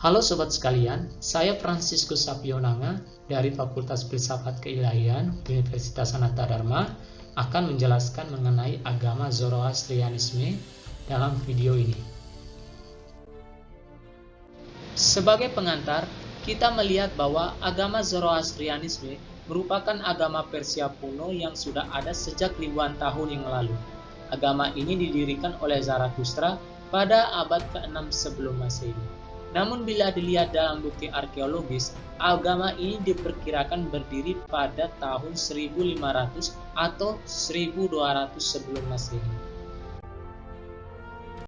Halo sobat sekalian, saya Franciscus Sapionanga dari Fakultas Filsafat Keilahian Universitas Sanata Dharma akan menjelaskan mengenai agama Zoroastrianisme dalam video ini. Sebagai pengantar, kita melihat bahwa agama Zoroastrianisme merupakan agama Persia kuno yang sudah ada sejak ribuan tahun yang lalu. Agama ini didirikan oleh Zarathustra pada abad ke-6 sebelum Masehi. Namun bila dilihat dalam bukti arkeologis, agama ini diperkirakan berdiri pada tahun 1500 atau 1200 sebelum Masehi.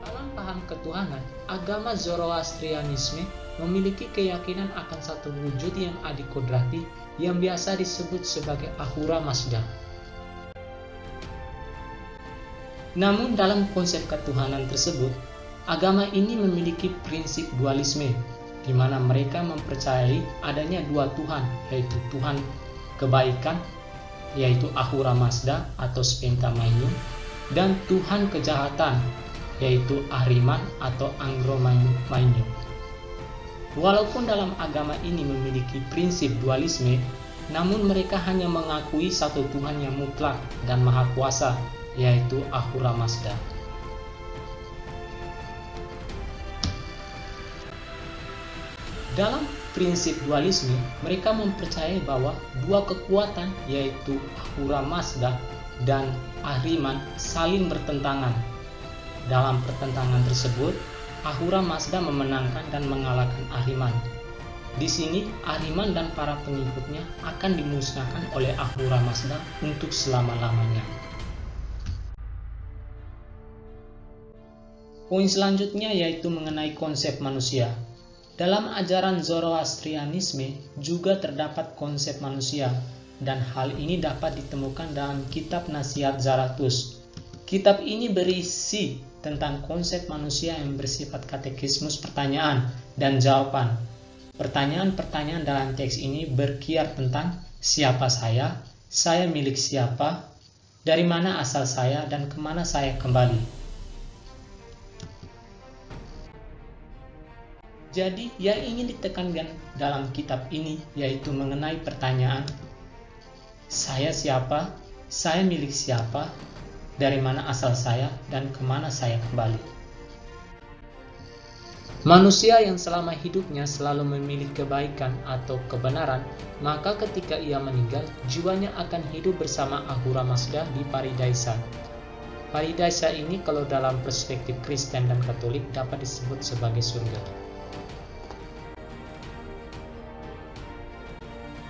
Dalam paham ketuhanan, agama Zoroastrianisme memiliki keyakinan akan satu wujud yang adikodrati yang biasa disebut sebagai Ahura Mazda. Namun dalam konsep ketuhanan tersebut, agama ini memiliki prinsip dualisme, di mana mereka mempercayai adanya dua Tuhan, yaitu Tuhan kebaikan, yaitu Ahura Mazda atau Spenta Mainyu, dan Tuhan kejahatan, yaitu Ahriman atau Anggro Mainyu. Walaupun dalam agama ini memiliki prinsip dualisme, namun mereka hanya mengakui satu Tuhan yang mutlak dan maha kuasa, yaitu Ahura Mazda. Dalam prinsip dualisme, mereka mempercayai bahwa dua kekuatan, yaitu Ahura Mazda dan Ahriman, saling bertentangan. Dalam pertentangan tersebut, Ahura Mazda memenangkan dan mengalahkan Ahriman. Di sini, Ahriman dan para pengikutnya akan dimusnahkan oleh Ahura Mazda untuk selama-lamanya. Poin selanjutnya yaitu mengenai konsep manusia. Dalam ajaran Zoroastrianisme juga terdapat konsep manusia, dan hal ini dapat ditemukan dalam kitab Nasihat Zarathustra. Kitab ini berisi tentang konsep manusia yang bersifat katekismus pertanyaan dan jawaban. Pertanyaan-pertanyaan dalam teks ini berkiar tentang siapa saya milik siapa, dari mana asal saya, dan kemana saya kembali. Jadi, yang ingin ditekankan dalam kitab ini yaitu mengenai pertanyaan saya siapa, saya milik siapa, dari mana asal saya, dan kemana saya kembali. Manusia yang selama hidupnya selalu memilih kebaikan atau kebenaran, maka ketika ia meninggal, jiwanya akan hidup bersama Ahura Mazda di Paridaisa. Paridaisa ini kalau dalam perspektif Kristen dan Katolik dapat disebut sebagai surga.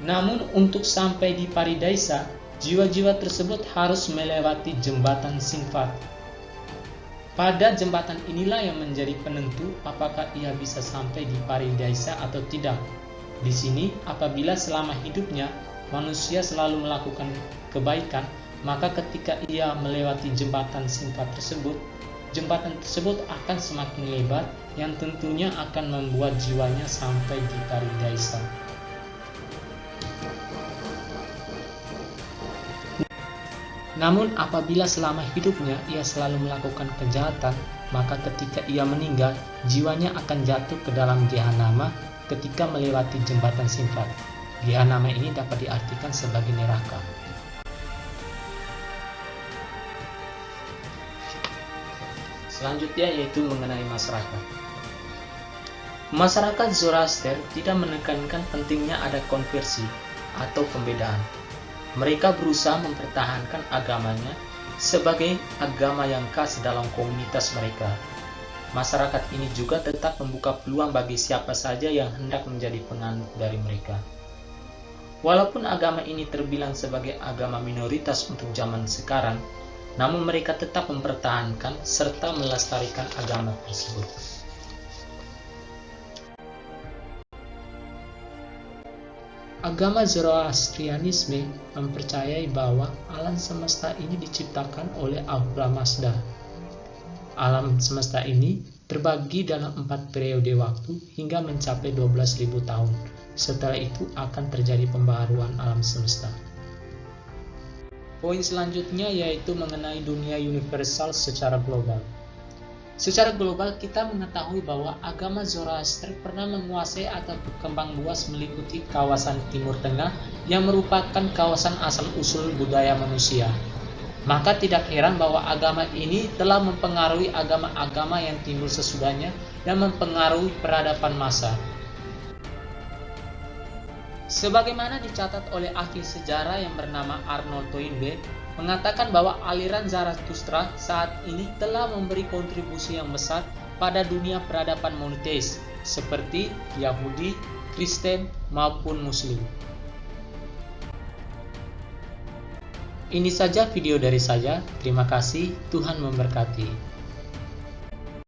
Namun untuk sampai di Paridaisa, jiwa-jiwa tersebut harus melewati jembatan Sinvat. Pada jembatan inilah yang menjadi penentu apakah ia bisa sampai di Paridaisa atau tidak. Di sini, apabila selama hidupnya manusia selalu melakukan kebaikan, maka ketika ia melewati jembatan Sinvat tersebut, jembatan tersebut akan semakin lebar yang tentunya akan membuat jiwanya sampai di Paridaisa. Namun apabila selama hidupnya ia selalu melakukan kejahatan, maka ketika ia meninggal, jiwanya akan jatuh ke dalam Gehanama ketika melewati jembatan Sinvat. Gehanama ini dapat diartikan sebagai neraka. Selanjutnya yaitu mengenai masyarakat. Masyarakat Zoroaster tidak menekankan pentingnya ada konversi atau pembedaan. Mereka berusaha mempertahankan agamanya sebagai agama yang khas dalam komunitas mereka. Masyarakat ini juga tetap membuka peluang bagi siapa saja yang hendak menjadi penganut dari mereka. Walaupun agama ini terbilang sebagai agama minoritas untuk zaman sekarang, namun mereka tetap mempertahankan serta melestarikan agama tersebut. Agama Zoroastrianisme mempercayai bahwa alam semesta ini diciptakan oleh Ahura Mazda. Alam semesta ini terbagi dalam 4 periode waktu hingga mencapai 12.000 tahun. Setelah itu akan terjadi pembaharuan alam semesta. Poin selanjutnya yaitu mengenai dunia universal secara global. Secara global kita mengetahui bahwa agama Zoroaster pernah menguasai atau berkembang luas meliputi kawasan Timur Tengah yang merupakan kawasan asal-usul budaya manusia. Maka tidak heran bahwa agama ini telah mempengaruhi agama-agama yang timbul sesudahnya dan mempengaruhi peradaban massa. Sebagaimana dicatat oleh ahli sejarah yang bernama Arnold Toynbee, mengatakan bahwa aliran Zarathustra saat ini telah memberi kontribusi yang besar pada dunia peradaban monoteis seperti Yahudi, Kristen, maupun Muslim. Ini saja video dari saya. Terima kasih. Tuhan memberkati.